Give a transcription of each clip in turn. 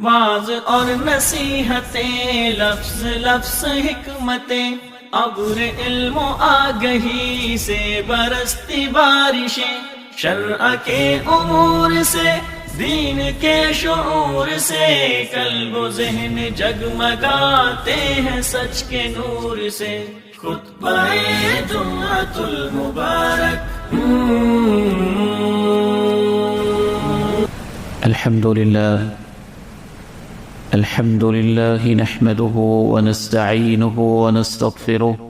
Was اور نصیحتیں، لفظ لفظ حکمتیں، ابر علم و آگہی سے برستی بارشیں، شرع کے امور سے، دین کے شعور سے، قلب و ذہن جگمگاتے ہیں سچ کے نور سے۔ خطبہ جمعۃ المبارک۔ الحمد لله نحمده ونستعينه ونستغفره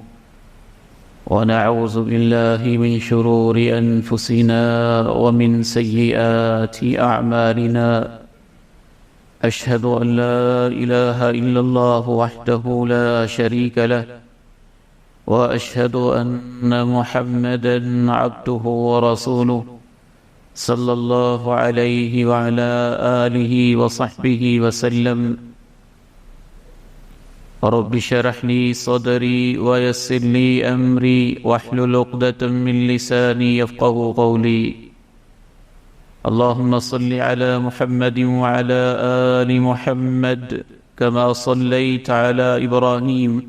ونعوذ بالله من شرور أنفسنا ومن سيئات أعمالنا. أشهد أن لا إله إلا الله وحده لا شريك له، وأشهد أن محمدا عبده ورسوله صلی اللہ علیہ وعلى آلہ وصحبہ وسلم۔ رب اشرح لي صدری ويسر لي أمری واحلل عقدة من لسانی يفقهوا قولی۔ اللهم صل على محمد وعلى آل محمد كما صليت على إبراهيم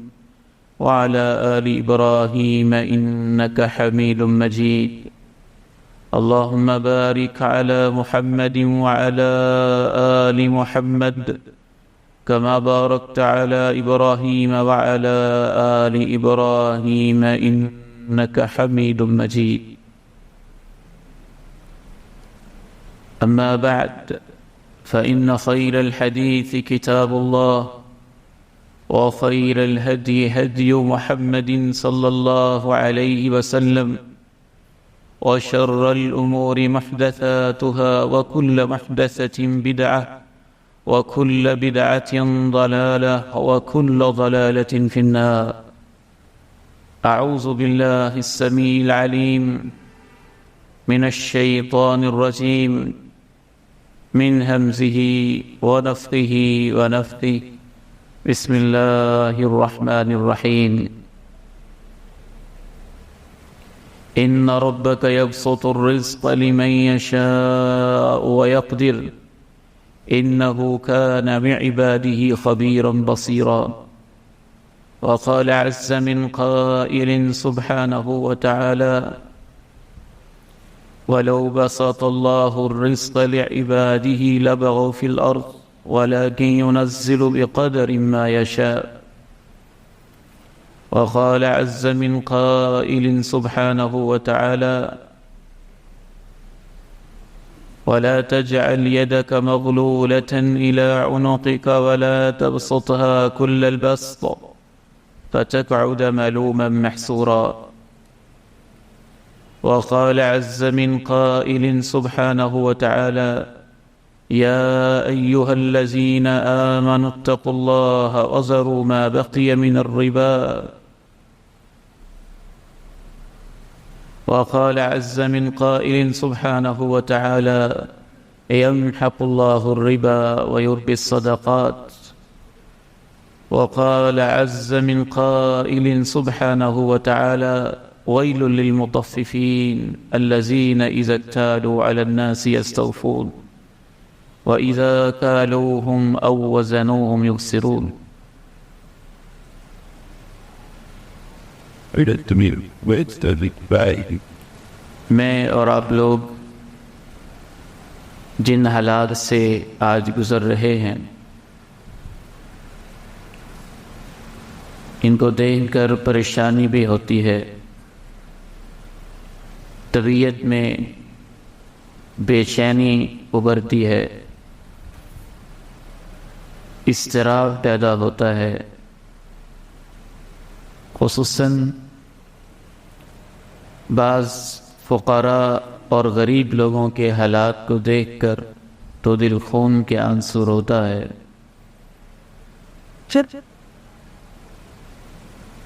وعلى آل إبراهيم إنك حميد مجيد۔ اللهم بارك على محمد وعلى آل محمد كما باركت على إبراهيم وعلى آل إبراهيم إنك حميد مجيد۔ أما بعد، فإن خير الحديث كتاب الله، وخير الهدي هدي محمد صلى الله عليه وسلم، وشر الأمور محدثاتها، وكل محدثة بدعة، وكل بدعة ضلالة، وكل ضلالة في النار۔ أعوذ بالله السميع العليم من الشيطان الرجيم، من همزه ونفخه ونفثه، بسم الله الرحمن الرحيم۔ إن ربك يبسط الرزق لمن يشاء ويقدر، إنه كان بعباده خبيرا بصيرا۔ وقال عز من قائل سبحانه وتعالى: ولو بسط الله الرزق لعباده لبغوا في الأرض ولكن ينزل بقدر ما يشاء۔ وقال عز من قائل سبحانه وتعالى: ولا تجعل يدك مغلولة إلى عنقك ولا تبسطها كل البسط فتقعد ملوما محسورا۔ وقال عز من قائل سبحانه وتعالى: يا أيها الذين آمنوا اتقوا الله وذروا ما بقي من الربا۔ وقال عز من قائل سبحانه وتعالى: يمحق الله الربا ويربي الصدقات۔ وقال عز من قائل سبحانه وتعالى: ويل للمطففين الذين إذا اكتالوا على الناس يستوفون وإذا كالوهم أو وزنوهم يخسرون۔ میں اور آپ لوگ جن حالات سے آج گزر رہے ہیں، ان کو دیکھ کر پریشانی بھی ہوتی ہے، طبیعت میں بے چینی ابھرتی ہے، اضطراب پیدا ہوتا ہے، خصوصاً بعض فقراء اور غریب لوگوں کے حالات کو دیکھ کر تو دل خون کے آنسو روتا ہے۔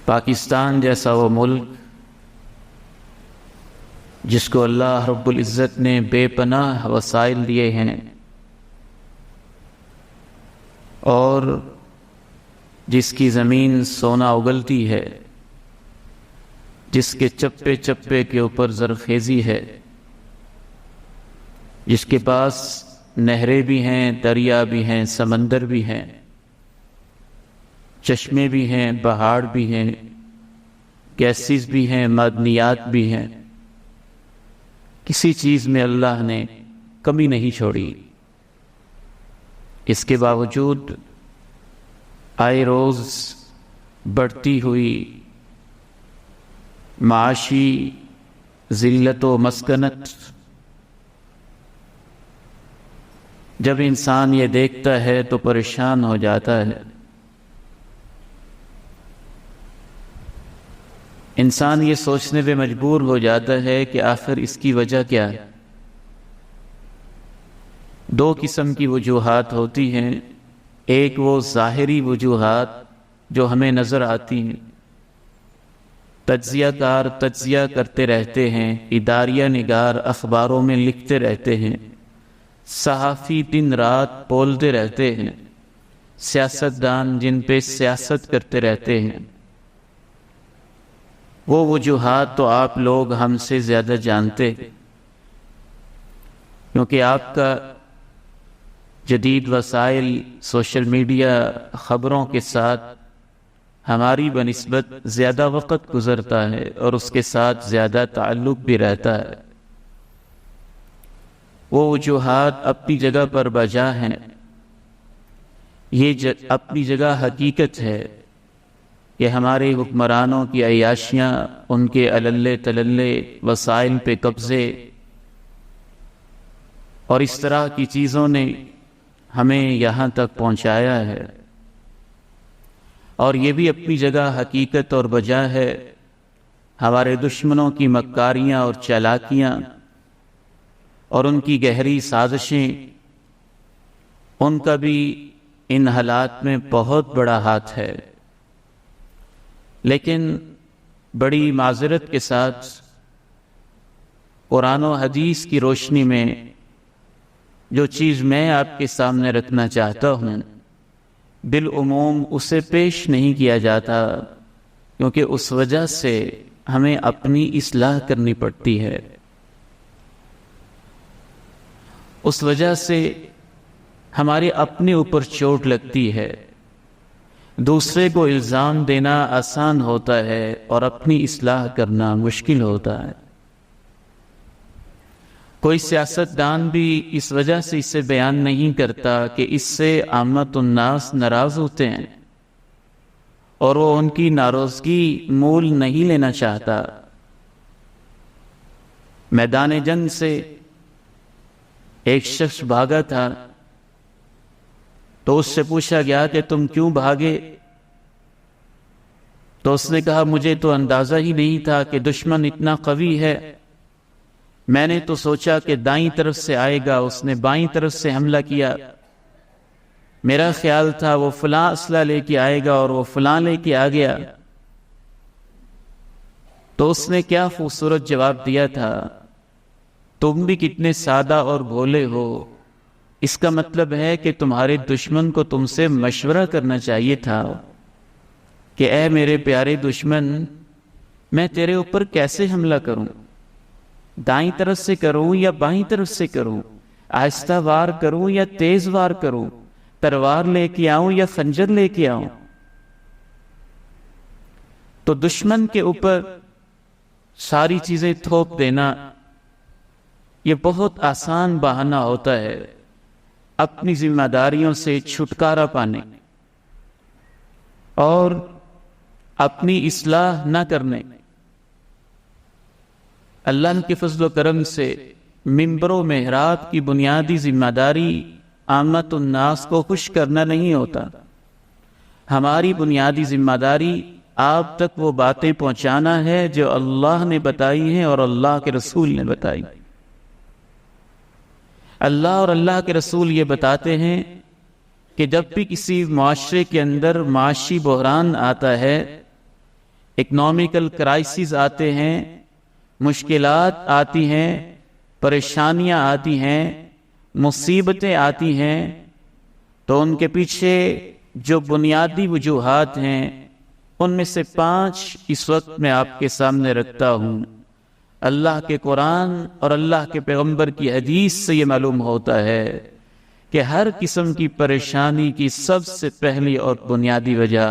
پاکستان جیسا وہ ملک جس کو اللہ رب العزت نے بے پناہ وسائل دیے ہیں، اور جس کی زمین سونا اگلتی ہے، جس کے چپے چپے کے اوپر زرخیزی ہے، جس کے پاس نہریں بھی ہیں، دریا بھی ہیں، سمندر بھی ہیں، چشمے بھی ہیں، پہاڑ بھی ہیں، گیسز بھی ہیں، معدنیات بھی ہیں۔ کسی چیز میں اللہ نے کمی نہیں چھوڑی۔ اس کے باوجود آئے روز بڑھتی ہوئی معاشی ذلت و مسکنت، جب انسان یہ دیکھتا ہے تو پریشان ہو جاتا ہے۔ انسان یہ سوچنے پہ مجبور ہو جاتا ہے کہ آخر اس کی وجہ کیا ہے۔ دو قسم کی وجوہات ہوتی ہیں، ایک وہ ظاہری وجوہات جو ہمیں نظر آتی ہیں، تجزیہ کار تجزیہ کرتے رہتے ہیں، اداریہ نگار اخباروں میں لکھتے رہتے ہیں، صحافی دن رات بولتے رہتے ہیں، سیاستدان جن پہ سیاست کرتے رہتے ہیں۔ وہ وجوہات تو آپ لوگ ہم سے زیادہ جانتے ہیں، کیونکہ آپ کا جدید وسائل سوشل میڈیا خبروں کے ساتھ ہماری بنسبت زیادہ وقت گزرتا ہے اور اس کے ساتھ زیادہ تعلق بھی رہتا ہے۔ وہ وجوہات اپنی جگہ پر بجا ہیں، یہ اپنی جگہ حقیقت ہے کہ ہمارے حکمرانوں کی عیاشیاں، ان کے عللے تللے وسائل پہ قبضے اور اس طرح کی چیزوں نے ہمیں یہاں تک پہنچایا ہے، اور یہ بھی اپنی جگہ حقیقت اور وجہ ہے ہمارے دشمنوں کی مکاریاں اور چالاکیاں اور ان کی گہری سازشیں، ان کا بھی ان حالات میں بہت بڑا ہاتھ ہے۔ لیکن بڑی معذرت کے ساتھ قرآن و حدیث کی روشنی میں جو چیز میں آپ کے سامنے رکھنا چاہتا ہوں، بالعموم اسے پیش نہیں کیا جاتا، کیونکہ اس وجہ سے ہمیں اپنی اصلاح کرنی پڑتی ہے۔ اس وجہ سے ہمارے اپنے اوپر چوٹ لگتی ہے۔ دوسرے کو الزام دینا آسان ہوتا ہے اور اپنی اصلاح کرنا مشکل ہوتا ہے۔ کوئی سیاستدان بھی اس وجہ سے اسے بیان نہیں کرتا کہ اس سے عامت الناس ناراض ہوتے ہیں اور وہ ان کی ناراضگی مول نہیں لینا چاہتا۔ میدان جنگ سے ایک شخص بھاگا تھا تو اس سے پوچھا گیا کہ تم کیوں بھاگے؟ تو اس نے کہا مجھے تو اندازہ ہی نہیں تھا کہ دشمن اتنا قوی ہے، میں نے تو سوچا کہ دائیں طرف سے آئے گا، اس نے بائیں طرف سے حملہ کیا، میرا خیال تھا وہ فلاں اسلحہ لے کے آئے گا اور وہ فلاں لے کے آ گیا۔ تو اس نے کیا خوبصورت جواب دیا تھا، تم بھی کتنے سادہ اور بھولے ہو، اس کا مطلب ہے کہ تمہارے دشمن کو تم سے مشورہ کرنا چاہیے تھا کہ اے میرے پیارے دشمن، میں تیرے اوپر کیسے حملہ کروں، دائیں طرف سے کروں یا بائیں طرف سے کروں، آہستہ وار کروں یا تیز وار کروں، تلوار لے کے آؤں یا خنجر لے کے آؤں۔ تو دشمن کے اوپر ساری چیزیں تھوپ دینا یہ بہت آسان بہانہ ہوتا ہے اپنی ذمہ داریوں سے چھٹکارا پانے اور اپنی اصلاح نہ کرنے۔ اللہ کے فضل و کرم سے منبر و محراب کی بنیادی ذمہ داری عامت الناس کو خوش کرنا نہیں ہوتا۔ ہماری بنیادی ذمہ داری آپ تک وہ باتیں پہنچانا ہے جو اللہ نے بتائی ہیں اور اللہ کے رسول نے بتائی۔ اللہ اور اللہ کے رسول یہ بتاتے ہیں کہ جب بھی کسی معاشرے کے اندر معاشی بحران آتا ہے، اکنامیکل کرائسس آتے ہیں، مشکلات آتی ہیں، پریشانیاں آتی ہیں، مصیبتیں آتی ہیں، تو ان کے پیچھے جو بنیادی وجوہات ہیں ان میں سے 5 اس وقت میں آپ کے سامنے رکھتا ہوں۔ اللہ کے قرآن اور اللہ کے پیغمبر کی حدیث سے یہ معلوم ہوتا ہے کہ ہر قسم کی پریشانی کی سب سے پہلی اور بنیادی وجہ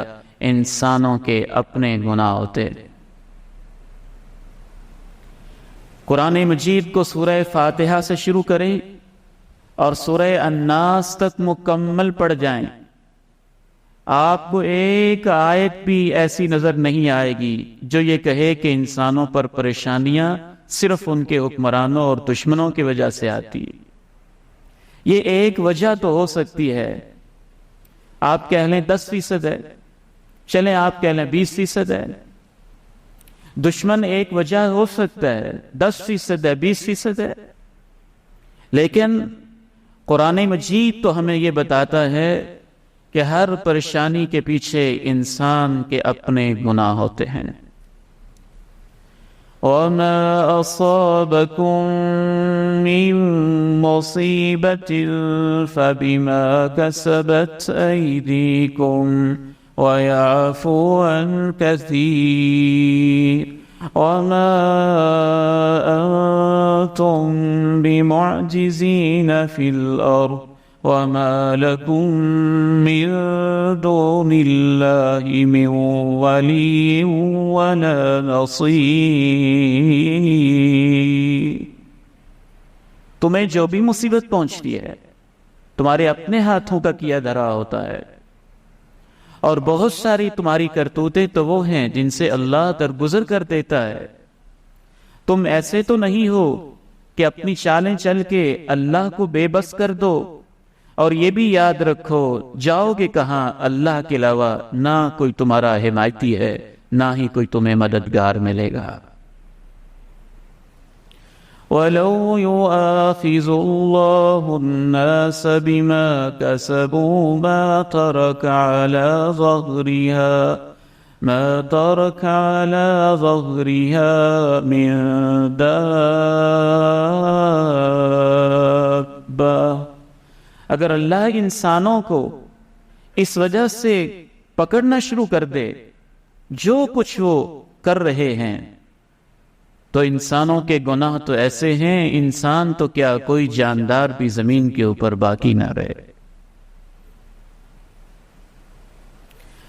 انسانوں کے اپنے گناہ ہوتے ہیں۔ قرآن مجید کو سورہ فاتحہ سے شروع کریں اور سورہ الناس تک مکمل پڑھ جائیں، آپ کو ایک آیت بھی ایسی نظر نہیں آئے گی جو یہ کہے کہ انسانوں پر پریشانیاں صرف ان کے حکمرانوں اور دشمنوں کی وجہ سے آتی ہے۔ یہ ایک وجہ تو ہو سکتی ہے، آپ کہہ لیں 10% ہے، چلیں آپ کہہ لیں 20% ہے، دشمن ایک وجہ ہو سکتا ہے، 10% ہے، 20% ہے، لیکن قرآن مجید تو ہمیں یہ بتاتا ہے کہ ہر پریشانی کے پیچھے انسان کے اپنے گناہ ہوتے ہیں۔ وَمَا أَصَابَكُم مِّن مُّصِيبَةٍ فَبِمَا كَسَبَتْ أَيْدِيكُمْ وَيَعْفُو عَن كَثِيرٍ وَمَا أَنتُم بِمُعْجِزِينَ فِي الْأَرْضِ وَمَا لَكُم مِّن دُونِ اللَّهِ مِن وَلِيٍّ وَلَا نَصِيرٍ۔ تمہیں جو بھی مصیبت پہنچتی ہے تمہارے اپنے ہاتھوں کا کیا دھرا ہوتا ہے، اور بہت ساری تمہاری کرتوتیں تو وہ ہیں جن سے اللہ درگزر کر دیتا ہے۔ تم ایسے تو نہیں ہو کہ اپنی چالیں چل کے اللہ کو بے بس کر دو، اور یہ بھی یاد رکھو جاؤ گے کہاں، اللہ کے علاوہ نہ کوئی تمہارا حمایتی ہے نہ ہی کوئی تمہیں مددگار ملے گا۔ وَلَوْ يُؤَاخِذُ اللَّهُ النَّاسَ بِمَا كَسَبُوا مَا تَرَكَ عَلَى ظَهْرِهَا مِن دَابَّةٍ، اگر اللہ انسانوں کو اس وجہ سے پکڑنا شروع کر دے جو کچھ وہ کر رہے ہیں، تو انسانوں کے گناہ تو ایسے ہیں انسان تو کیا کوئی جاندار بھی زمین کے اوپر باقی نہ رہے۔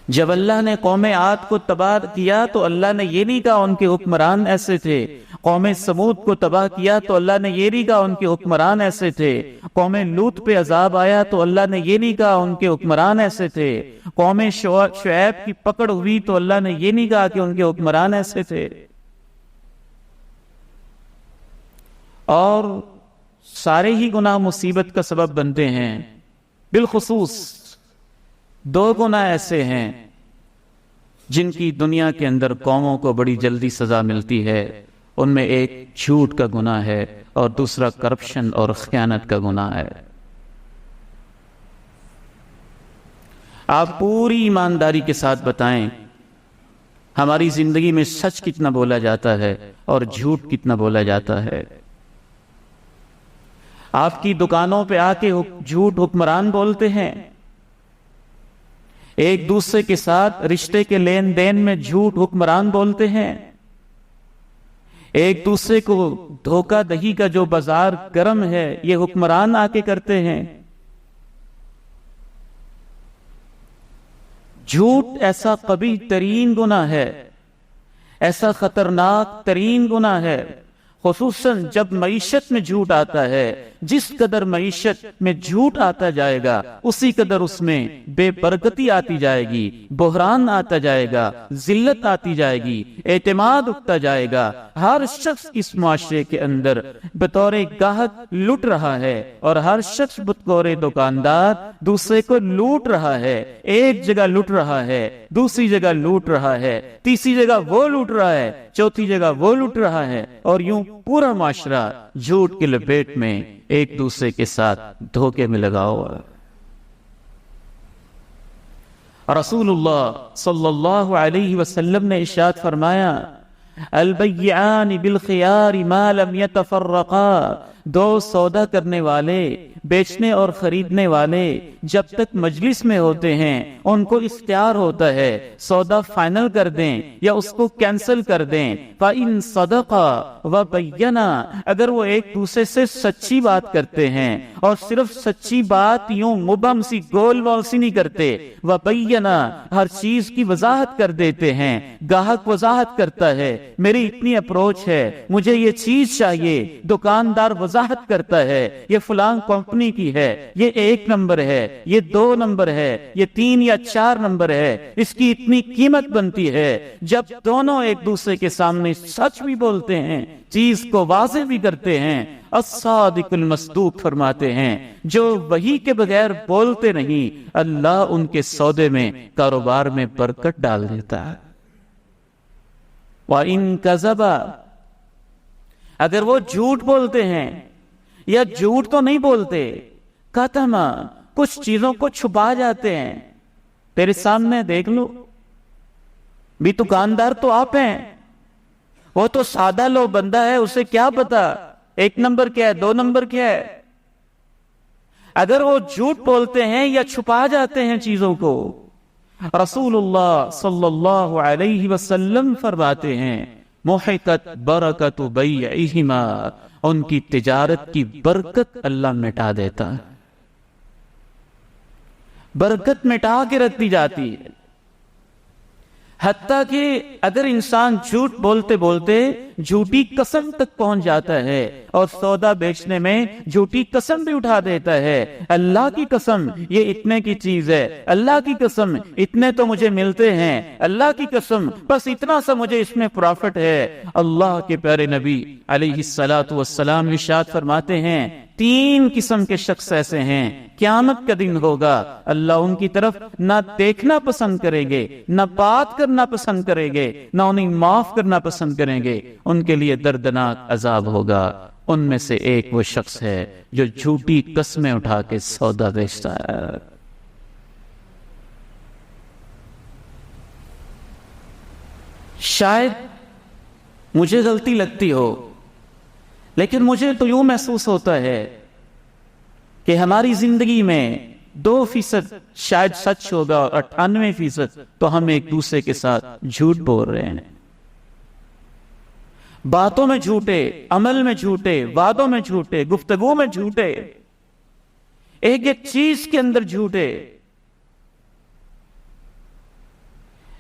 جب اللہ نے قوم عاد کو تباہ کیا تو اللہ نے یہ نہیں کہا ان کے حکمران ایسے تھے، قوم سمود کو تباہ کیا تو اللہ نے یہ نہیں کہا ان کے حکمران ایسے تھے، قوم لوط پہ عذاب آیا تو اللہ نے یہ نہیں کہا ان کے حکمران ایسے تھے، قوم شعیب کی پکڑ ہوئی تو اللہ نے یہ نہیں کہا کہ ان کے حکمران ایسے تھے۔ اور سارے ہی گناہ مصیبت کا سبب بنتے ہیں، بالخصوص 2 گناہ ایسے ہیں جن کی دنیا کے اندر قوموں کو بڑی جلدی سزا ملتی ہے، ان میں ایک جھوٹ کا گناہ ہے اور دوسرا کرپشن اور خیانت کا گناہ ہے۔ آپ پوری ایمانداری کے ساتھ بتائیں ہماری زندگی میں سچ کتنا بولا جاتا ہے اور جھوٹ کتنا بولا جاتا ہے؟ آپ کی دکانوں پہ آ کے جھوٹ حکمران بولتے ہیں، ایک دوسرے کے ساتھ رشتے کے لین دین میں جھوٹ حکمران بولتے ہیں، ایک دوسرے کو دھوکہ دہی کا جو بازار گرم ہے یہ حکمران آ کے کرتے ہیں۔ جھوٹ ایسا قبیح ترین گناہ ہے، ایسا خطرناک ترین گناہ ہے، خصوصاً جب معیشت میں جھوٹ آتا ہے۔ جس قدر معیشت میں جھوٹ آتا جائے گا اسی قدر اس میں بے برکتی آتی جائے گی، بحران آتا جائے گا، ذلت آتی جائے گی، اعتماد اٹھتا جائے گا۔ ہر شخص اس معاشرے کے اندر بطور گاہک لٹ رہا ہے اور ہر شخص بطور دکاندار دوسرے کو لوٹ رہا ہے۔ ایک جگہ لٹ رہا ہے، دوسری جگہ لوٹ رہا ہے، تیسری جگہ وہ لوٹ رہا ہے، چوتھی جگہ وہ لوٹ رہا ہے، اور یوں پورا معاشرہ جھوٹ کی لپیٹ میں ایک دوسرے کے ساتھ دھوکے میں لگا ہوا ہے۔ رسول اللہ صلی اللہ علیہ وسلم نے ارشاد فرمایا البیعان بالخیار ما لم یتفرقا، 2 سودا کرنے والے، بیچنے اور خریدنے والے جب تک مجلس میں ہوتے ہیں ان کو اختیار ہوتا ہے سودا فائنل کر دیں یا اس کو کینسل کر دیں۔ فَإِن صَدَقَا وَبَيَّنَا، اگر وہ ایک دوسرے سے سچی بات کرتے ہیں اور صرف سچی بات یوں مبہم سی گول وال سی نہیں کرتے، وَبَيَّنَا ہر چیز کی وضاحت کر دیتے ہیں، گاہک وضاحت کرتا ہے میری اتنی اپروچ ہے، مجھے یہ چیز چاہیے، دکاندار وضاحت کرتا ہے یہ فلان کمپنی کی ہے، یہ 1 نمبر ہے، یہ 2 نمبر ہے، یہ 3 یا 4 نمبر ہے، اس کی اتنی قیمت بنتی ہے۔ جب دونوں ایک دوسرے کے سامنے سچ بھی بولتے ہیں، چیز کو واضح بھی کرتے ہیں، الصادق المصدوق فرماتے ہیں جو وحی کے بغیر بولتے نہیں اللہ ان کے سودے میں کاروبار میں برکت ڈال دیتا ہے۔ وَإِن كَذَبَا، اگر وہ جھوٹ بولتے ہیں یا جھوٹ تو نہیں بولتے، کتما کچھ چیزوں کو چھپا جاتے ہیں، تیرے سامنے دیکھ لو بھی دکاندار تو آپ ہیں، وہ تو سادہ لو بندہ ہے، اسے کیا پتا 1 نمبر کیا ہے 2 نمبر کیا ہے۔ اگر وہ جھوٹ بولتے ہیں یا چھپا جاتے ہیں چیزوں کو، رسول اللہ صلی اللہ علیہ وسلم فرماتے ہیں محقت برکت بیعہما، ان کی تجارت کی برکت اللہ مٹا دیتا ہے، برکت مٹا کے رکھ دی جاتی ہے۔ حتیٰ کہ اگر انسان جھوٹ بولتے بولتے جھوٹی قسم تک پہنچ جاتا ہے اور سودا بیچنے میں جھوٹی قسم بھی اٹھا دیتا ہے، اللہ کی قسم یہ اتنے کی چیز ہے، اللہ کی قسم اتنے تو مجھے ملتے ہیں، اللہ کی قسم بس اتنا سا مجھے اس میں پروفٹ ہے۔ اللہ کے پیارے نبی علیہ الصلاۃ والسلام ارشاد فرماتے ہیں 3 قسم کے شخص ایسے ہیں قیامت کا دن ہوگا اللہ ان کی طرف نہ دیکھنا پسند کریں گے، نہ بات کرنا پسند کریں گے، نہ انہیں معاف کرنا پسند کریں گے، ان کے لیے دردناک عذاب ہوگا۔ ان میں سے ایک وہ شخص ہے جو جھوٹی قسمیں اٹھا کے سودا بیچتا ہے۔ شاید مجھے غلطی لگتی ہو، لیکن مجھے تو یوں محسوس ہوتا ہے کہ ہماری زندگی میں 2% شاید سچ ہوگا اور 98% تو ہم ایک دوسرے کے ساتھ جھوٹ بول رہے ہیں، باتوں میں جھوٹے، عمل میں جھوٹے، وعدوں میں جھوٹے، گفتگو میں جھوٹے، ایک ایک چیز کے اندر جھوٹے۔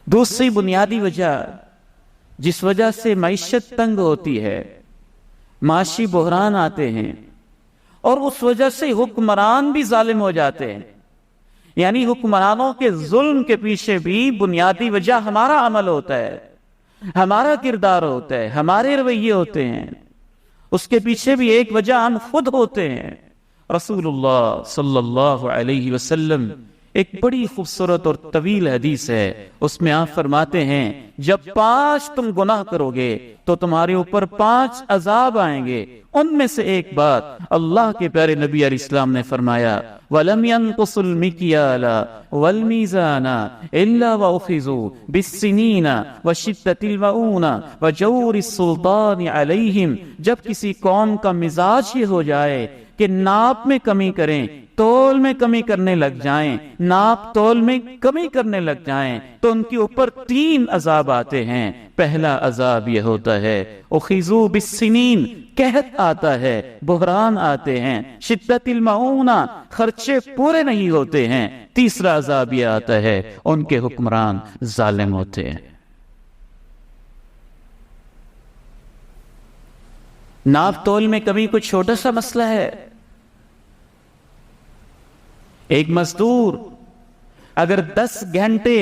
دوسری بنیادی وجہ جس وجہ سے معیشت تنگ ہوتی ہے، معاشی بحران آتے ہیں اور اس وجہ سے حکمران بھی ظالم ہو جاتے ہیں، یعنی حکمرانوں کے ظلم کے پیچھے بھی بنیادی وجہ ہمارا عمل ہوتا ہے، ہمارا کردار ہوتا ہے، ہمارے رویے ہوتے ہیں، اس کے پیچھے بھی ایک وجہ ہم خود ہوتے ہیں۔ رسول اللہ صلی اللہ علیہ وسلم ایک بڑی خوبصورت اور طویل حدیث ہے، اس میں آپ فرماتے ہیں جب 5 تم گناہ کرو گے تو تمہارے اوپر 5 عذاب آئیں گے، ان میں سے ایک بات اللہ کے پیارے نبی علیہ السلام نے فرمایا وَلَمْ يَنْقُصُ الْمِكْيَالَ وَالْمِيزَانَ إِلَّا وَأُخِذُوا بِالسِّنِينَ وَشِدَّةِ الْمَعُونَ وَجَوْرِ السُّلْطَانِ عَلَيْهِمْ، جب کسی قوم کا مزاج یہ ہو جائے کہ ناپ میں کمی کریں، تول میں کمی کرنے لگ جائیں، ناپ تول میں کمی کرنے لگ جائیں، تو ان کے اوپر 3 عذاب آتے ہیں۔ پہلا عذاب یہ ہوتا ہے اخذوا بالسنین، قحط آتا ہے، بحران آتے ہیں، شدت المعونہ، خرچے پورے نہیں ہوتے ہیں۔ تیسرا عذاب یہ آتا ہے ان کے حکمران ظالم ہوتے ہیں۔ ناپ تول میں کمی کوئی چھوٹا سا مسئلہ ہے؟ ایک مزدور اگر 10 گھنٹے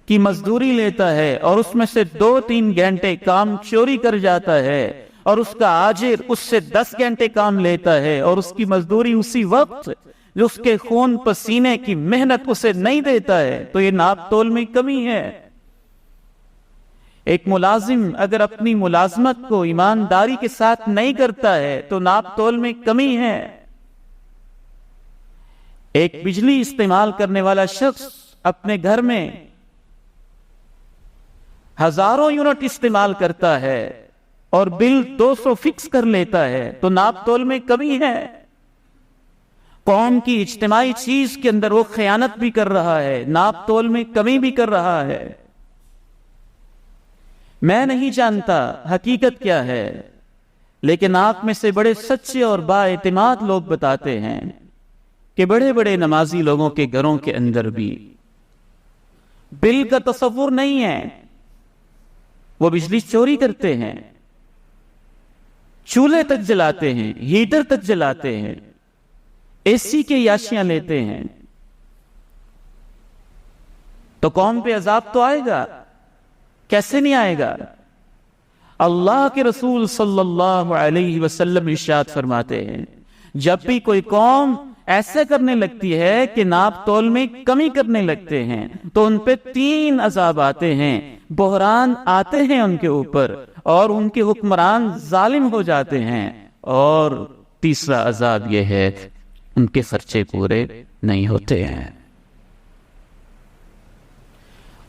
کی مزدوری لیتا ہے اور اس میں سے 2-3 گھنٹے کام چوری کر جاتا ہے اور اس کا آجر اس سے 10 گھنٹے کام لیتا ہے اور اس کی مزدوری اسی وقت جو اس کے خون پسینے کی محنت اسے نہیں دیتا ہے، تو یہ ناپ تول میں کمی ہے۔ ایک ملازم اگر اپنی ملازمت کو ایمانداری کے ساتھ نہیں کرتا ہے تو ناپ تول میں کمی ہے۔ ایک بجلی استعمال کرنے والا شخص اپنے گھر میں ہزاروں یونٹ استعمال کرتا ہے اور بل 200 فکس کر لیتا ہے تو ناپ تول میں کمی ہے۔ قوم کی اجتماعی چیز کے اندر وہ خیانت بھی کر رہا ہے، ناپ تول میں کمی بھی کر رہا ہے۔ میں نہیں جانتا حقیقت کیا ہے، لیکن آپ میں سے بڑے سچے اور با اعتماد لوگ بتاتے ہیں کہ بڑے بڑے نمازی لوگوں کے گھروں کے اندر بھی بل کا تصور نہیں ہے، وہ بجلی چوری کرتے ہیں، چولہے تک جلاتے ہیں، ہیٹر تک جلاتے ہیں، اے سی کے عیاشیاں لیتے ہیں۔ تو قوم پہ عذاب تو آئے گا، کیسے نہیں آئے گا؟ اللہ کے رسول صلی اللہ علیہ وسلم ارشاد فرماتے ہیں جب بھی کوئی قوم ایسے کرنے لگتی ہے کہ ناپ تول میں کمی کرنے لگتے ہیں تو ان پہ 3 عذاب آتے ہیں، بحران آتے ہیں ان کے اوپر، اور ان کے حکمران ظالم ہو جاتے ہیں، اور تیسرا عذاب یہ ہے ان کے خرچے پورے نہیں ہوتے ہیں۔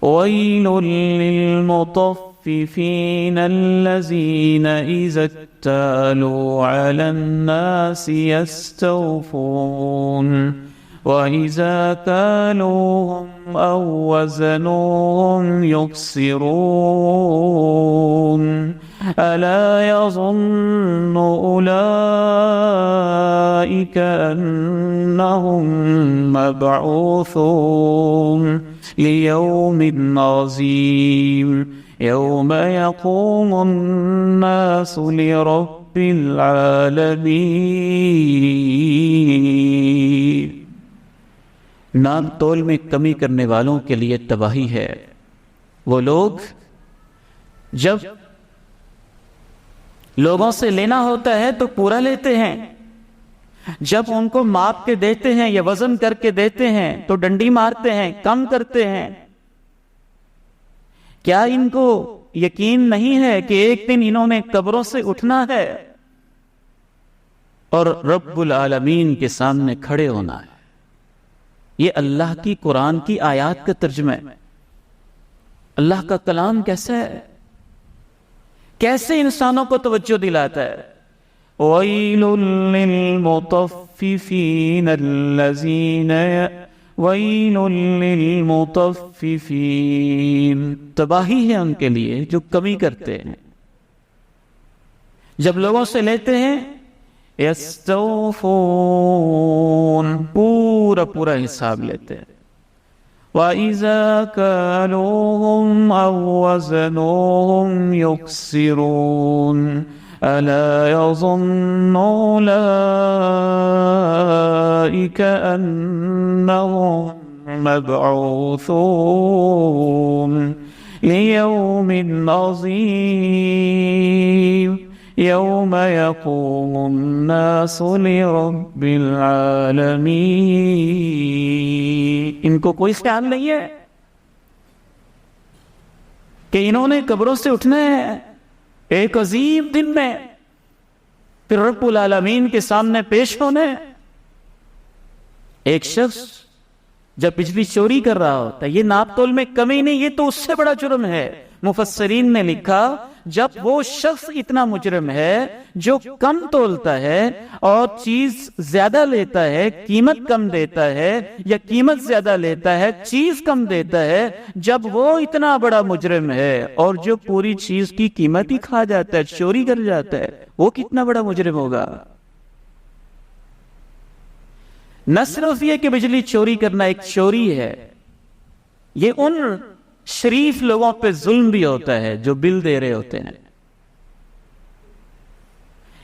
وَيْلٌ لِّلْمُطَفِّفِينَ الَّذِينَ إِذَا اكْتَالُوا عَلَى النَّاسِ يَسْتَوْفُونَ وَإِذَا كَالُوهُمْ أَوْ وَّزَنُوهُمْ يُخْسِرُونَ أَلَا يَظُنُّ أُولَئِكَ أَنَّهُمْ مَبْعُوثُونَ لِيَوْمٍ عَظِيمٍ يَوْمَ يَقُومُ النَّاسُ لِرَبِّ الْعَالَمِينَ۔ ناپ تول میں کمی کرنے والوں کے لیے تباہی ہے۔ وہ لوگ جب لوگوں سے لینا ہوتا ہے تو پورا لیتے ہیں، جب ان کو ماپ کے دیتے ہیں یا وزن کر کے دیتے ہیں تو ڈنڈی مارتے ہیں، کم کرتے ہیں۔ کیا ان کو یقین نہیں ہے کہ ایک دن انہوں نے قبروں سے اٹھنا ہے اور رب العالمین کے سامنے کھڑے ہونا ہے؟ یہ اللہ کی قرآن کی آیات کا ترجمہ ہے۔ اللہ کا کلام کیسا ہے، کیسے انسانوں کو توجہ دلاتا ہے۔ وَيْلٌ لِّلْمُطَفِّفِينَ الَّذِينَ وَيْلٌ لِّلْمُطَفِّفِينَ، تباہی ہے ان کے لیے جو کمی کرتے ہیں، جب لوگوں سے لیتے ہیں یستوفون، پورا حساب لیتے ہیں، وَإِذَا كَالُوهُمْ أَوْ وَّزَنُوهُمْ يُخْسِرُونَ أَلَا يَظُنُّ أُولَئِكَ أَنَّهُمْ مَبْعُوثُونَ لِيَوْمٍ عَظِيمٍ يَوْمَ يَقُومُ النَّاسُ لِرَبِّ الْعَالَمِينَ۔ ان کو کوئی خیال نہیں ہے کہ انہوں نے قبروں سے اٹھنا ہے ایک عظیم دن میں، پھر رب العالمین کے سامنے پیش ہونے۔ ایک شخص جب بجلی چوری کر رہا ہوتا ہے، یہ ناپ تول میں کمی نہیں، یہ تو اس سے بڑا جرم ہے۔ مفسرین نے لکھا جب وہ شخص اتنا مجرم ہے جو کم تولتا ہے اور چیز زیادہ لیتا ہے، قیمت کم دیتا ہے، یا قیمت زیادہ لیتا ہے، چیز کم دیتا ہے، جب وہ اتنا بڑا مجرم ہے اور جو پوری چیز کی قیمت ہی کھا جاتا ہے، چوری کر جاتا ہے، وہ کتنا بڑا مجرم ہوگا؟ نہ صرف یہ کہ بجلی چوری کرنا ایک چوری ہے، یہ ان شریف لوگوں پہ ظلم بھی ہوتا ہے جو بل دے رہے ہوتے ہیں۔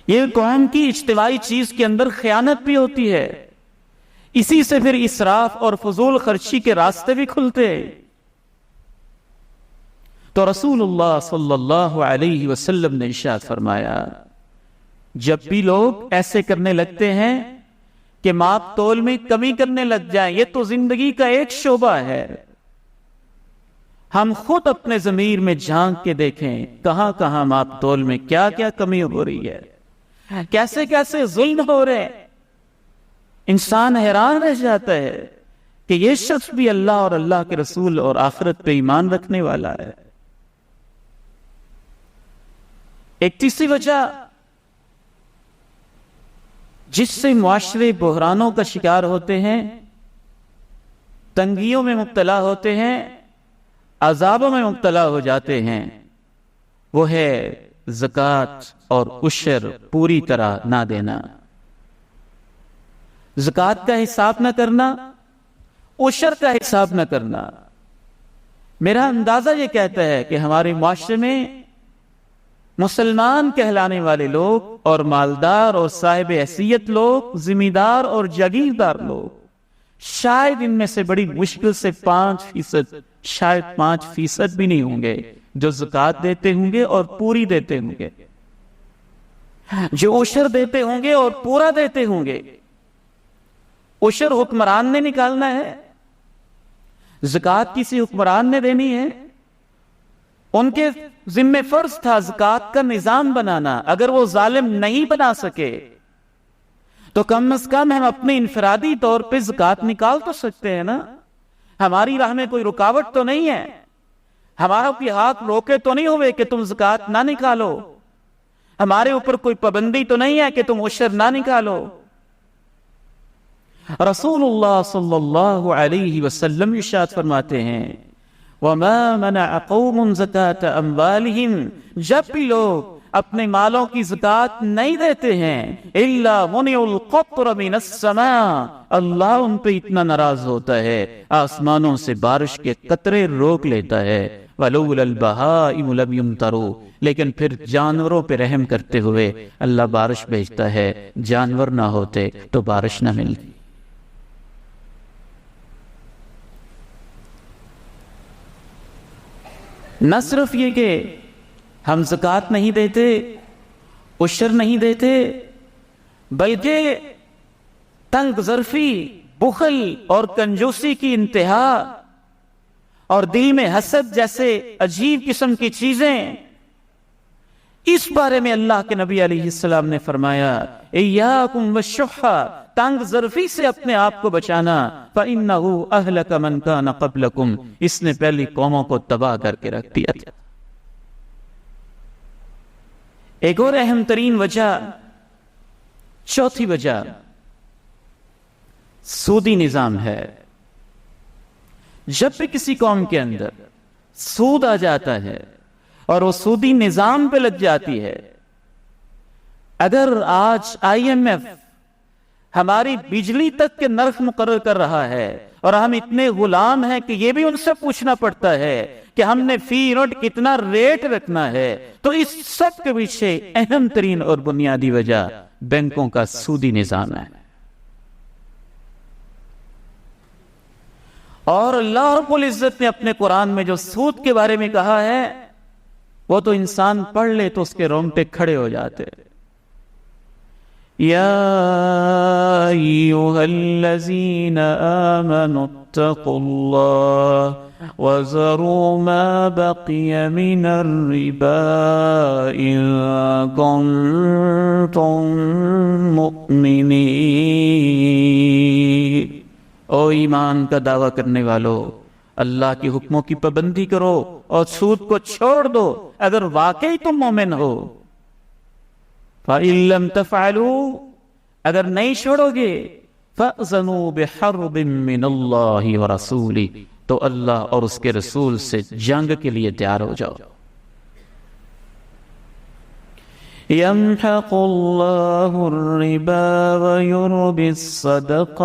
یہ قوم کی اجتماعی چیز کے اندر خیانت بھی ہوتی ہے، اسی سے پھر اسراف اور فضول خرچی کے راستے بھی کھلتے۔ تو رسول اللہ صلی اللہ علیہ وسلم نے ارشاد فرمایا جب بھی لوگ ایسے کرنے لگتے ہیں کہ ماپ تول میں کمی کرنے لگ جائیں، یہ تو زندگی کا ایک شعبہ ہے۔ ہم خود اپنے ضمیر میں جھانک کے دیکھیں کہاں کہاں ماپ تول میں کیا کیا کمی ہو رہی ہے، کیسے کیسے ظلم ہو رہے ہیں۔ انسان حیران رہ جاتا ہے کہ یہ شخص بھی اللہ اور اللہ کے رسول اور آخرت پہ ایمان رکھنے والا ہے۔ ایک تیسری وجہ جس سے معاشرے بحرانوں کا شکار ہوتے ہیں، تنگیوں میں مبتلا ہوتے ہیں، عذابوں میں مبتلا ہو جاتے ہیں، وہ ہے زکوٰۃ اور عشر پوری طرح نہ دینا، زکوٰۃ کا حساب نہ کرنا، عشر کا حساب نہ کرنا۔ میرا اندازہ یہ کہتا ہے کہ ہمارے معاشرے میں مسلمان کہلانے والے لوگ اور مالدار اور صاحب حیثیت لوگ، ذمہ دار اور جاگیردار لوگ، شاید ان میں سے بڑی مشکل سے 5%، شاید 5% بھی نہیں ہوں گے جو زکوٰۃ دیتے ہوں گے اور پوری دیتے ہوں گے، جو عشر دیتے ہوں گے اور پورا دیتے ہوں گے۔ عشر حکمران نے نکالنا ہے، زکوٰۃ کسی حکمران نے دینی ہے، ان کے ذمہ فرض تھا زکوٰۃ کا نظام بنانا۔ اگر وہ ظالم نہیں بنا سکے تو کم از کم ہم اپنے انفرادی طور پہ زکوٰۃ نکال تو سکتے ہیں نا۔ ہماری راہ میں کوئی رکاوٹ تو نہیں ہے، ہمارا کوئی ہاتھ روکے تو نہیں ہوئے کہ تم زکوٰۃ نہ نکالو، ہمارے اوپر کوئی پابندی تو نہیں ہے کہ تم عشر نہ نکالو۔ رسول اللہ صلی اللہ علیہ وسلم ارشاد فرماتے ہیں وَمَا مَنَعَ قَوْمٌ زَكَاةَ أَمْوَالِهِمْ، جب بھی لوگ اپنے مالوں کی زکوٰۃ نہیں دیتے ہیں، إِلَّا مُنِعُ الْقَطْرَ مِنَ السَّمَاءِ، اللہ ان پہ اتنا ناراض ہوتا ہے آسمانوں سے بارش کے قطرے روک لیتا ہے۔ وَلَوْلَا الْبَهَائِمُ لَمْ يُمْطَرُوا، لیکن پھر جانوروں پہ رحم کرتے ہوئے اللہ بارش بھیجتا ہے، جانور نہ ہوتے تو بارش نہ ملتی۔ نہ صرف یہ کہ ہم زکوٰۃ نہیں دیتے، عشر نہیں دیتے، بلکہ تنگ ظرفی، بخل اور کنجوسی کی انتہا اور دل میں حسد جیسے عجیب قسم کی چیزیں، اس بارے میں اللہ کے نبی علیہ السلام نے فرمایا ایاکم والشح، تنگ ظرفی سے اپنے آپ کو بچانا، فإنہ اہلک من کان قبلکم، اس نے پہلی قوموں کو تباہ کر کے رکھ دیا تھا۔ ایک اور اہم ترین وجہ، چوتھی وجہ، سودی نظام ہے۔ جب بھی کسی قوم کے اندر سود آ جاتا ہے اور وہ سودی نظام پہ لگ جاتی ہے، اگر آج IMF ہماری بجلی تک کے نرخ مقرر کر رہا ہے اور ہم اتنے غلام ہیں کہ یہ بھی ان سے پوچھنا پڑتا ہے کہ ہم نے فی یونٹ کتنا ریٹ رکھنا ہے، تو اس سب کے پیچھے اہم ترین اور بنیادی وجہ بینکوں کا سودی نظام ہے۔ اور اللہ رب العزت نے اپنے قرآن میں جو سود کے بارے میں کہا ہے وہ تو انسان پڑھ لے تو اس کے رونگٹے کھڑے ہو جاتے۔ یا ایھا الذین آمنوا اتقوا اللہ وذروا ما بقی من الربا ان کنتم مؤمنین۔ او ایمان کا دعویٰ کرنے والو، اللہ کی حکموں کی پابندی کرو اور سود کو چھوڑ دو اگر واقعی تم مومن ہو۔ فَإِن لَّمْ تَفْعَلُوا، اگر نہیں چھوڑو گے، فَأْذَنُوا بِحَرْبٍ مِّنَ اللَّهِ وَرَسُولِهِ، تو اللہ اور اس کے رسول سے جنگ کے لیے تیار ہو جاؤ۔ يَمْحَقُ اللَّهُ الرِّبَا وَيُرْبِي الصَّدَقَاتِ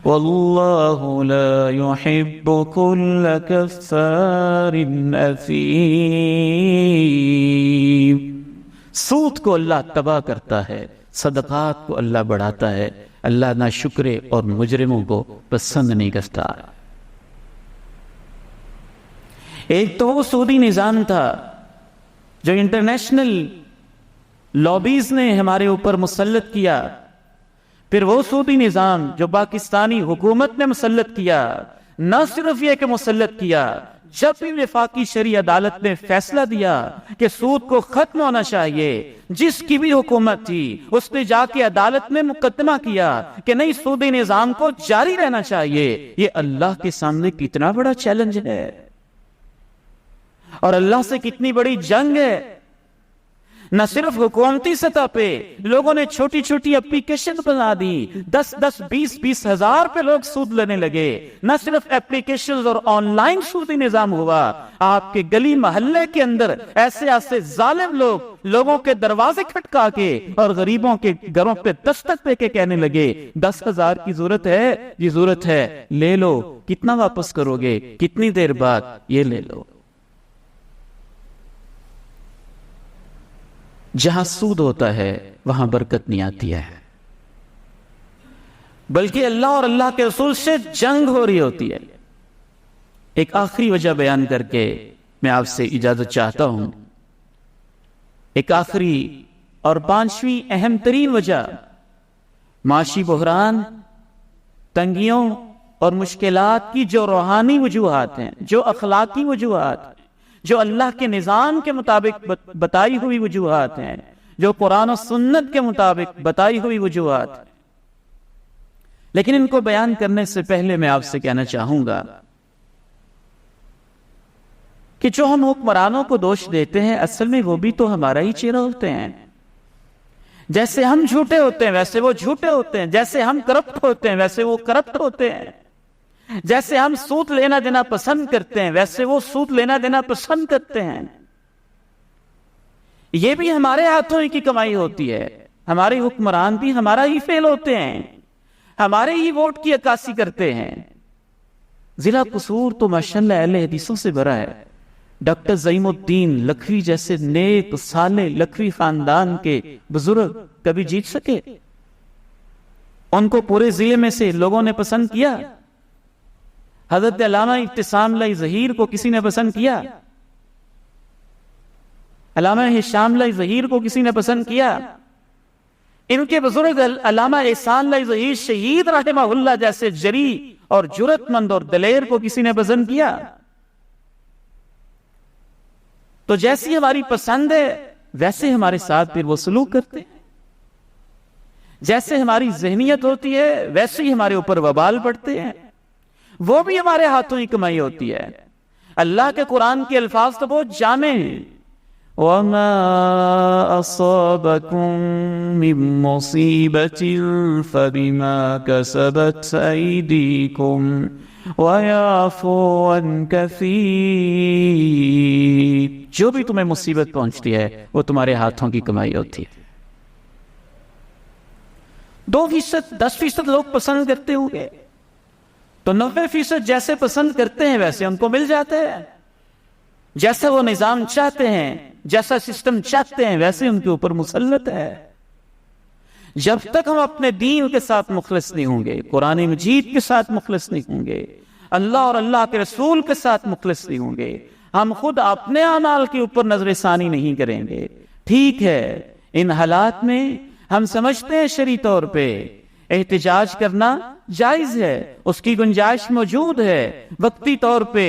وَاللَّهُ لَا يُحِبُّ كُلَّ كَفَّارٍ أَثِيمٍ۔ سود کو اللہ تباہ کرتا ہے، صدقات کو اللہ بڑھاتا ہے۔ اللہ نہ شکرے اور مجرموں کو پسند نہیں کرتا۔ ایک تو وہ سودی نظام تھا جو انٹرنیشنل لابیز نے ہمارے اوپر مسلط کیا، پھر وہ سودی نظام جو پاکستانی حکومت نے مسلط کیا۔ نہ صرف یہ کہ مسلط کیا، جب بھی وفاقی شرعی عدالت نے فیصلہ دیا کہ سود کو ختم ہونا چاہیے، جس کی بھی حکومت تھی اس نے جا کے عدالت میں مقدمہ کیا کہ نہیں، سودی نظام کو جاری رہنا چاہیے۔ یہ اللہ کے سامنے کتنا بڑا چیلنج ہے۔ اور اللہ سے کتنی بڑی جنگ ہے. نہ صرف حکومتی سطح پہ لوگوں نے چھوٹی چھوٹی اپلیکیشن بنا دی, 10-20 ہزار پہ لوگ سود لینے لگے. نہ صرف اپلیکیشن اور آن لائن سودی نظام ہوا, آپ کے گلی محلے کے اندر ایسے ظالم لوگ لوگوں کے دروازے کھٹکا کے اور غریبوں کے گھروں پہ دستک دے کے کہنے لگے 10,000 کی ضرورت ہے, یہ ضرورت ہے, لے لو. کتنا واپس کرو گے, کتنی دیر بعد, یہ لے لو. جہاں سود ہوتا ہے وہاں برکت نہیں آتی ہے, بلکہ اللہ اور اللہ کے رسول سے جنگ ہو رہی ہوتی ہے. ایک آخری وجہ بیان کر کے میں آپ سے اجازت چاہتا ہوں. ایک آخری اور 5ویں اہم ترین وجہ معاشی بحران, تنگیوں اور مشکلات کی جو روحانی وجوہات ہیں, جو اخلاقی وجوہات, جو اللہ کے نظام کے مطابق بتائی ہوئی وجوہات ہیں, جو قرآن و سنت کے مطابق بتائی ہوئی وجوہات ہیں. لیکن ان کو بیان کرنے سے پہلے میں آپ سے کہنا چاہوں گا کہ جو ہم حکمرانوں کو دوش دیتے ہیں اصل میں وہ بھی تو ہمارا ہی چہرہ ہوتے ہیں. جیسے ہم جھوٹے ہوتے ہیں ویسے وہ جھوٹے ہوتے ہیں, جیسے ہم کرپٹ ہوتے ہیں ویسے وہ کرپٹ ہوتے ہیں, جیسے ہم سود لینا دینا پسند کرتے ہیں ویسے وہ سود لینا دینا پسند کرتے ہیں. یہ بھی ہمارے ہاتھوں ہی کی کمائی ہوتی ہے. ہمارے حکمران بھی ہمارا ہی فیل ہوتے ہیں, ہمارے ہی ووٹ کی عکاسی کرتے ہیں. ضلع قصور تو ماشاءاللہ اہل حدیثوں سے بھرا ہے. ڈاکٹر زعیم الدین لکھوی جیسے نیک صالح لکھوی خاندان کے بزرگ کبھی جیت سکے؟ ان کو پورے ضلع میں سے لوگوں نے پسند کیا؟ حضرت علامہ ابتسام اللہ ظہیر کو کسی نے پسند کیا؟ علامہ ہشام اللہ ظہیر کو کسی نے پسند کیا؟ ان کے بزرگ علامہ احسان اللہ ظہیر شہید رحمہ اللہ جیسے جری اور جرأت مند اور دلیر کو کسی نے پسند کیا؟ تو جیسی ہماری پسند ہے ویسے ہمارے ساتھ پھر وہ سلوک کرتے ہیں. جیسے ہماری ذہنیت ہوتی ہے ویسے ہی ہمارے اوپر وبال پڑتے ہیں. وہ بھی ہمارے ہاتھوں ہی کمائی ہوتی ہے. اللہ کے قرآن کے الفاظ تو بہت جامع ہیں. وَمَا أَصَابَكُم مِّن مُّصِيبَةٍ فَبِمَا كَسَبَتْ أَيْدِيكُمْ وَيَعْفُو عَن كَثِيرٍ. جو بھی تمہیں مصیبت پہنچتی ہے وہ تمہارے ہاتھوں کی کمائی ہوتی ہے. 2%, 10% لوگ پسند کرتے ہوں گے تو 90% جیسے پسند کرتے ہیں ویسے ان کو مل جاتے ہیں. جیسا وہ نظام چاہتے ہیں, جیسا سسٹم چاہتے ہیں ویسے ان کے اوپر مسلط ہے. جب تک ہم اپنے دین کے ساتھ مخلص نہیں ہوں گے, قرآن مجید کے ساتھ مخلص نہیں ہوں گے, اللہ اور اللہ کے رسول کے ساتھ مخلص نہیں ہوں گے, ہم خود اپنے اعمال کے اوپر نظر ثانی نہیں کریں گے. ٹھیک ہے, ان حالات میں ہم سمجھتے ہیں شرعی طور پہ احتجاج کرنا جائز ہے, اس کی گنجائش موجود ہے. وقتی طور پہ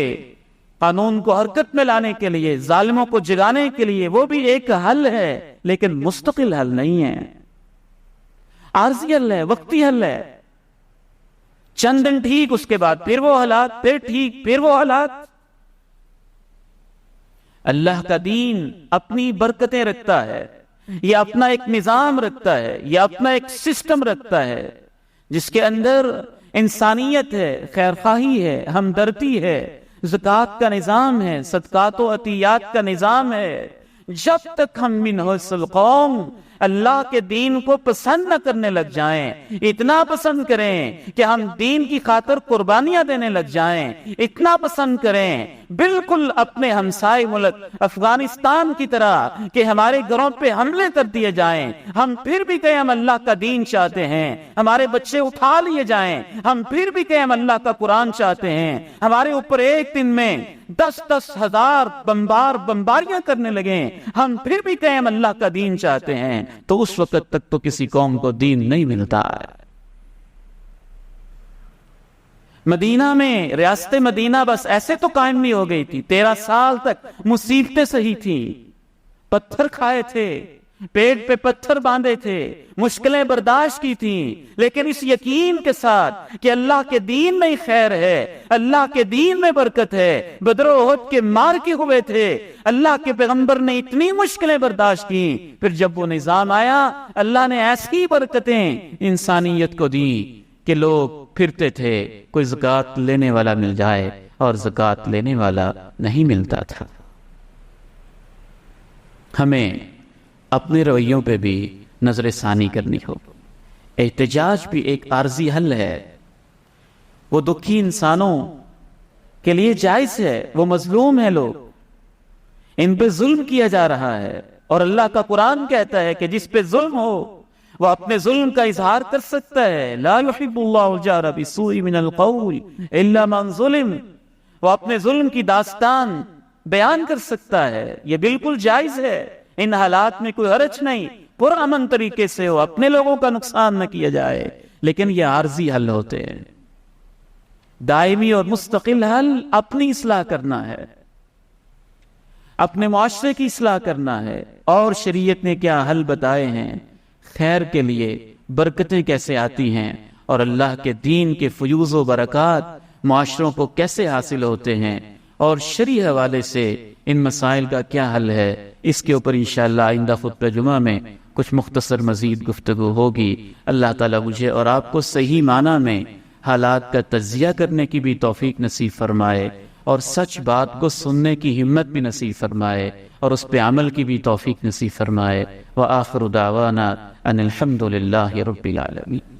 قانون کو حرکت میں لانے کے لیے, ظالموں کو جگانے کے لیے وہ بھی ایک حل ہے, لیکن مستقل حل نہیں ہے. عارضی حل ہے, وقتی حل ہے. چند دن ٹھیک, اس کے بعد پھر وہ حالات, پھر ٹھیک, پھر وہ حالات. اللہ کا دین اپنی برکتیں رکھتا ہے, یہ اپنا ایک نظام رکھتا ہے, یہ اپنا ایک سسٹم رکھتا ہے جس کے اندر انسانیت ہے, خیرخواہی ہے, ہمدردی ہے, زکوٰۃ کا نظام ہے, صدقات و عطیات کا نظام ہے. جب تک ہم من حسن قوم اللہ کے دین کو پسند نہ کرنے لگ جائیں, اتنا پسند کریں کہ ہم دین کی خاطر قربانیاں دینے لگ جائیں, اتنا پسند کریں بالکل اپنے ہمسائے ملک افغانستان کی طرح کہ ہمارے گھروں پہ حملے کر دیے جائیں, ہم پھر بھی کہیں ہم اللہ کا دین چاہتے ہیں, ہمارے بچے اٹھا لیے جائیں, ہم پھر بھی کہیں ہم اللہ کا قرآن چاہتے ہیں, ہمارے اوپر ایک دن میں 10,000 ہزار بمباریاں کرنے لگیں, ہم پھر بھی کہیں ہم اللہ کا دین چاہتے ہیں, تو اس وقت تک تو کسی قوم کو دین نہیں ملتا ہے. مدینہ میں, ریاست مدینہ بس ایسے تو قائم نہیں ہو گئی تھی, 13 سال تک مصیبتیں سہی تھی, پتھر کھائے تھے, پیٹ پہ پتھر باندھے تھے، مشکلیں برداشت کی تھیں، لیکن اس یقین کے ساتھ کہ اللہ کے دین میں ہی خیر ہے، اللہ کے دین میں برکت ہے۔ بدر و احد کے مارکے ہوئے تھے، اللہ کے پیغمبر نے اتنی مشکلیں برداشت کی، پھر جب وہ نظام آیا اللہ نے ایسی برکتیں انسانیت کو دی کہ لوگ پھرتے تھے، کوئی زکوٰۃ لینے والا مل جائے اور زکوٰۃ لینے والا نہیں ملتا تھا۔ ہمیں اپنے رویوں پہ بھی نظر ثانی کرنی ہو۔ احتجاج بھی ایک عارضی حل ہے، وہ دکھی انسانوں کے لیے جائز ہے، وہ مظلوم ہیں، لوگ ان پہ ظلم کیا جا رہا ہے، اور اللہ کا قرآن کہتا ہے کہ جس پہ ظلم ہو وہ اپنے ظلم کا اظہار کر سکتا ہے۔ لا يحب اللہ الجہر بالسوء من القول الا من ظلم، وہ اپنے ظلم کی داستان بیان کر سکتا ہے، یہ بالکل جائز ہے، ان حالات میں کوئی حرج نہیں، پرامن طریقے سے ہو، اپنے لوگوں کا نقصان نہ کیا جائے۔ لیکن یہ عارضی حل ہوتے ہیں، دائمی اور مستقل حل اپنی اصلاح کرنا ہے، اپنے معاشرے کی اصلاح کرنا ہے۔ اور شریعت نے کیا حل بتائے ہیں خیر کے لیے، برکتیں کیسے آتی ہیں، اور اللہ کے دین کے فیوز و برکات معاشروں کو کیسے حاصل ہوتے ہیں، اور شرعی حوالے سے ان مسائل کا کیا حل ہے، اس کے اوپر انشاءاللہ آئندہ خطبہ جمعہ میں کچھ مختصر مزید گفتگو ہوگی۔ اللہ تعالیٰ مجھے اور آپ کو صحیح معنی میں حالات کا تجزیہ کرنے کی بھی توفیق نصیب فرمائے، اور سچ بات کو سننے کی ہمت بھی نصیب فرمائے، اور اس پہ عمل کی بھی توفیق نصیب فرمائے۔ وآخر دعوانا ان الحمد للہ رب العالمین۔